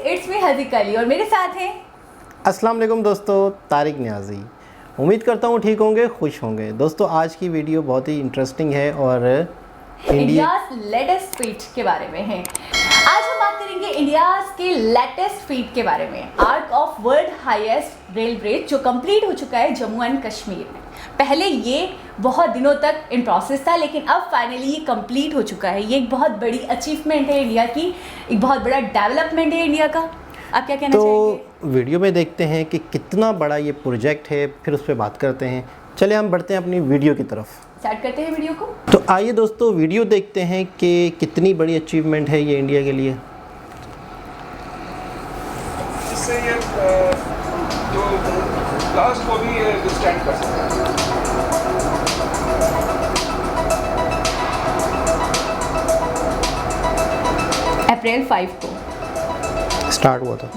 It's me हज़ीक Ali और मेरे साथ हैं अस्सलाम वालेकुम दोस्तों, तारिक नियाज़ी। उम्मीद करता हूँ ठीक होंगे, खुश होंगे। दोस्तों आज की वीडियो बहुत ही इंटरेस्टिंग है और इंडियाज़ लेटेस्ट फीट के बारे में है। आज हम बात करेंगे इंडियाज़ के लेटेस्ट फीट के बारे में। Arc of world highest rail bridge जो कंप्लीट हो चुका है जम्मू एंड कश्मीर में। पहले ये बहुत दिनों तक इन प्रोसेस था, लेकिन अब फाइनली ये कंप्लीट हो चुका है। ये एक बहुत बड़ी अचीवमेंट है इंडिया की, एक बहुत बड़ा डेवलपमेंट है इंडिया का। आप क्या कहना चाहेंगे? तो वीडियो में देखते हैं कि कितना बड़ा ये प्रोजेक्ट है, फिर उस पर बात करते हैं। चले हम बढ़ते हैं अपनी वीडियो की तरफ, स्टार्ट करते हैं वीडियो को। तो आइए दोस्तों वीडियो देखते हैं कि कितनी बड़ी अचीवमेंट है ये इंडिया के लिए। इससे ये जो ब्लास्ट को भी विथस्टैंड कर सकता है। अप्रैल 5 को स्टार्ट हुआ था।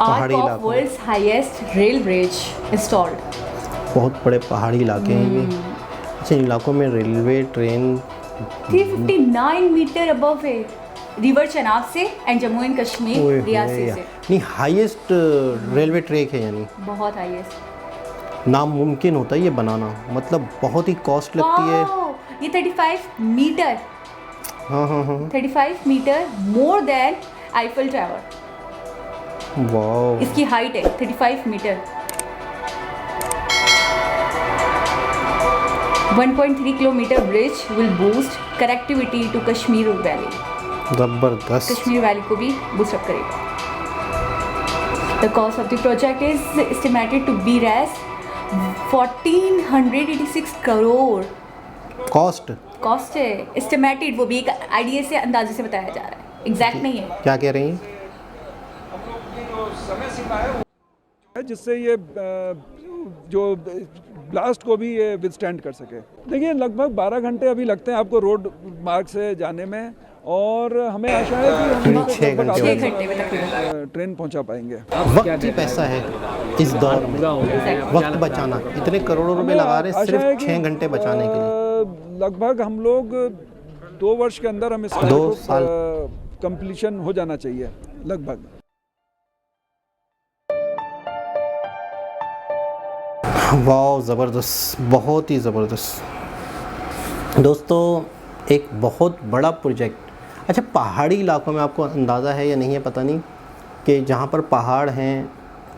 Arch of world's highest rail bridge installed. बहुत बड़े पहाड़ी इलाके हैं ये। अच्छा, इन इलाकों में रेलवे ट्रेन 359 मीटर अबव है रिवर चनाब से एंड जम्मू एंड कश्मीर रियासी से। नहीं, हाईएस्ट रेलवे ट्रैक है, यानी बहुत हाईएस्ट। नामुमकिन होता है ये बनाना, मतलब बहुत ही कॉस्ट लगती है। ये 35 मीटर, हाँ 35 metre more than Eiffel Tower. वाह, इसकी हाइट है 35 metre. 1.3 kilometre bridge will boost connectivity to Kashmir valley. जबरदस्त। कश्मीर वैली को भी बूस्ट अप करेगा। The cost of the project is estimated to be रेस 1486 करोड़। कॉस्ट है एस्टिमेटेड, वो भी एक आइडिया से, अंदाजे से बताया जा रहा है, एग्जैक्ट नहीं है। क्या कह रही हैं? हम लोग की जो समय सीमा है जिससे ये जो ब्लास्ट को भी ये विथस्टैंड कर सके। देखिए लगभग 12 घंटे अभी लगते हैं आपको रोड मार्ग से जाने में, और हमें आशा है कि हम 6 घंटे में ट्रेन पहुंचा पाएंगे। वक्त ही पैसा है इस दौर में, वक्त बचाना। इतने करोड़ों रुपए लगा रहे सिर्फ 6 घंटे बचाने के लिए। लगभग हम लोग 2 वर्ष के अंदर हम इसका 2 साल कंप्लीशन हो जाना चाहिए लगभग। वाह, ज़बरदस्त, बहुत ही ज़बरदस्त। दोस्तों एक बहुत बड़ा प्रोजेक्ट। अच्छा, पहाड़ी इलाकों में आपको अंदाज़ा है या नहीं है पता नहीं, कि जहाँ पर पहाड़ हैं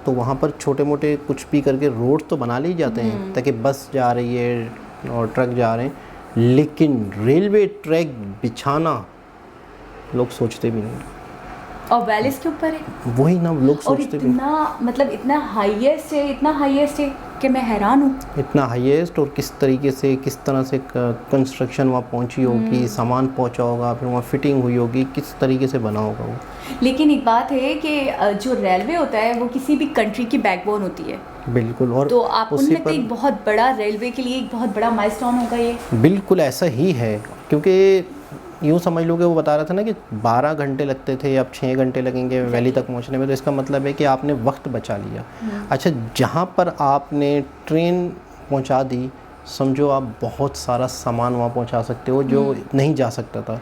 तो वहाँ पर छोटे मोटे कुछ भी करके रोड तो बना ले जाते हैं ताकि बस जा रही है और ट्रक जा रहे हैं, लेकिन रेलवे ट्रैक बिछाना लोग सोचते भी नहीं। और वैलीज के ऊपर है, वही ना, लोग सोचते भी नहीं। इतना मतलब इतना हाईएस्ट है कि मैं हैरान हूँ। इतना हाईएस्ट, और किस तरीके से, किस तरह से कंस्ट्रक्शन वहाँ पहुँची होगी, सामान पहुँचा होगा, फिर वहाँ फिटिंग हुई होगी, किस तरीके से बना होगा वो। लेकिन एक बात है कि जो रेलवे होता है वो किसी भी कंट्री की बैकबोन होती है। बिल्कुल। और तो आप उनमें लगता है एक बहुत बड़ा रेलवे के लिए एक बहुत बड़ा माइलस्टोन होगा ये। बिल्कुल ऐसा ही है, क्योंकि यूँ समझ लो कि वो बता रहा था ना कि 12 घंटे लगते थे, अब 6 घंटे लगेंगे वैली तक पहुंचने में, तो इसका मतलब है कि आपने वक्त बचा लिया। अच्छा, जहाँ पर आपने ट्रेन पहुंचा दी, समझो आप बहुत सारा सामान वहाँ पहुंचा सकते हो जो नहीं जा सकता था,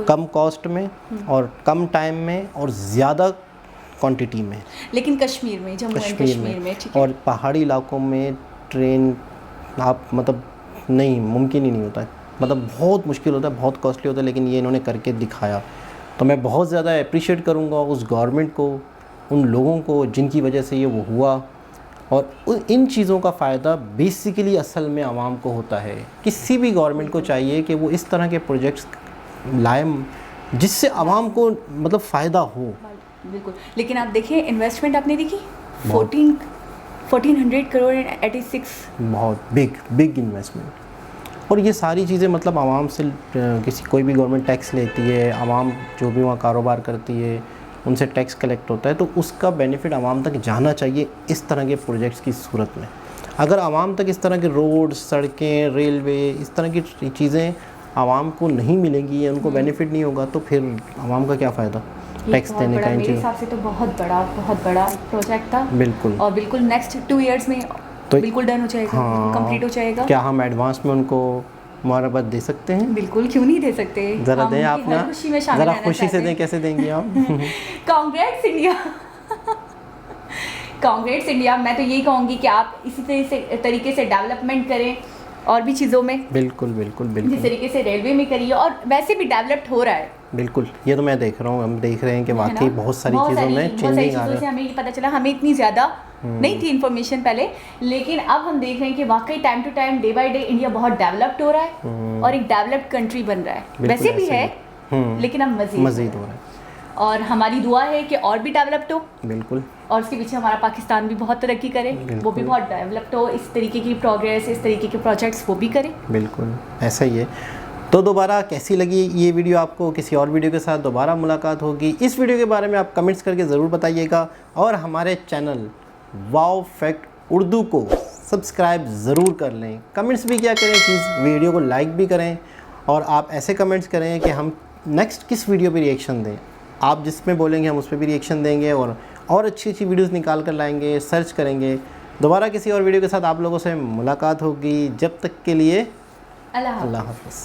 कम कॉस्ट में और कम टाइम में और ज़्यादा क्वांटिटी में। लेकिन कश्मीर में, जम्मू एंड कश्मीर में और पहाड़ी इलाकों में ट्रेन आप मतलब नहीं, मुमकिन ही नहीं होता है, मतलब बहुत मुश्किल होता है, बहुत कॉस्टली होता है, लेकिन ये इन्होंने करके दिखाया। तो मैं बहुत ज़्यादा अप्रिशिएट करूँगा उस गवर्नमेंट को, उन लोगों को जिनकी वजह से ये वो हुआ। और इन चीज़ों का फ़ायदा बेसिकली असल में आवाम को होता है। किसी भी गवर्नमेंट को चाहिए कि वो इस तरह के प्रोजेक्ट्स लाए जिससे आवाम को मतलब फ़ायदा हो। बिल्कुल। लेकिन आप देखिए इन्वेस्टमेंट आपने देखी 1400 करोड़ 86। बहुत बिग इन्वेस्टमेंट। और ये सारी चीज़ें मतलब आवाम से, कोई भी गवर्नमेंट टैक्स लेती है, आवाम जो भी वहाँ कारोबार करती है उनसे टैक्स कलेक्ट होता है, तो उसका बेनिफिट आवाम तक जाना चाहिए इस तरह के प्रोजेक्ट्स की सूरत में। अगर आवाम तक इस तरह के रोड, सड़कें, रेलवे, इस तरह की चीज़ें आवाम को नहीं मिलेंगी या उनको बेनिफिट नहीं होगा, तो फिर आवाम का क्या फ़ायदा टैक्स देने का। मेरे हिसाब से तो बहुत बड़ा प्रोजेक्ट था। बिल्कुल। और बिल्कुल नेक्स्ट 2 इयर्स में तो बिल्कुल डन हो जाएगा, कंप्लीट हो जाएगा। क्या हम एडवांस में उनको मुबारकबाद दे सकते हैं? बिल्कुल, क्यों नहीं दे सकते। ज़रा हम दें उनकी आप हर ना, खुशी में शामिल ज़रा रहना खुशी से चाहते दें, हैं। कैसे देंगी आप? Congrats India. Congrats India. मैं तो यही कहूँगी कि आप इसी तरीके से डेवलपमेंट करें और भी चीज़ों में, बिल्कुल बिल्कुल जिस बिल्कुल तरीके से रेलवे में करिए, और वैसे भी डेवलप्ड हो रहा है। बिल्कुल, ये तो मैं देख रहा हूँ, हम देख रहे हैं कि वाकई बहुत सारी चीज़ों में चेंजिंग आ रहा से है। हमें ये पता चला, हमें इतनी ज़्यादा नहीं थी इन्फॉर्मेशन पहले, लेकिन अब हम देख रहे हैं कि वाकई time to time, day by day India बहुत डेवलप्ड हो रहा है और एक डेवलप्ड कंट्री बन रहा है। बिल्कुल वैसे भी ऐसे है, ही। लेकिन अब मज़ीद हो रहा है। और हमारी दुआ है कि और भी डेवलप्ड हो, बिल्कुल और उसके पीछे हमारा पाकिस्तान भी बहुत तरक्की करे, वो भी बहुत डेवलप्ड हो, इस तरीके की प्रोग्रेस, इस तरीके के प्रोजेक्ट्स वो भी करे। बिल्कुल ऐसा ही है। तो दोबारा कैसी लगी ये वीडियो आपको? किसी और वीडियो के साथ दोबारा मुलाकात होगी। इस वीडियो के बारे में आप कमेंट्स करके ज़रूर बताइएगा, और हमारे चैनल वाओ फैक्ट उर्दू को सब्सक्राइब ज़रूर कर लें। कमेंट्स भी क्या करें, प्लीज़ वीडियो को लाइक भी करें, और आप ऐसे कमेंट्स करें कि हम नेक्स्ट किस वीडियो पे रिएक्शन दें। आप जिसमें बोलेंगे हम उस पर भी रिएक्शन देंगे, और अच्छी अच्छी वीडियोस निकाल कर लाएंगे, सर्च करेंगे। दोबारा किसी और वीडियो के साथ आप लोगों से मुलाकात होगी। जब तक के लिए अल्लाह अल्लाह हाफ़िज़।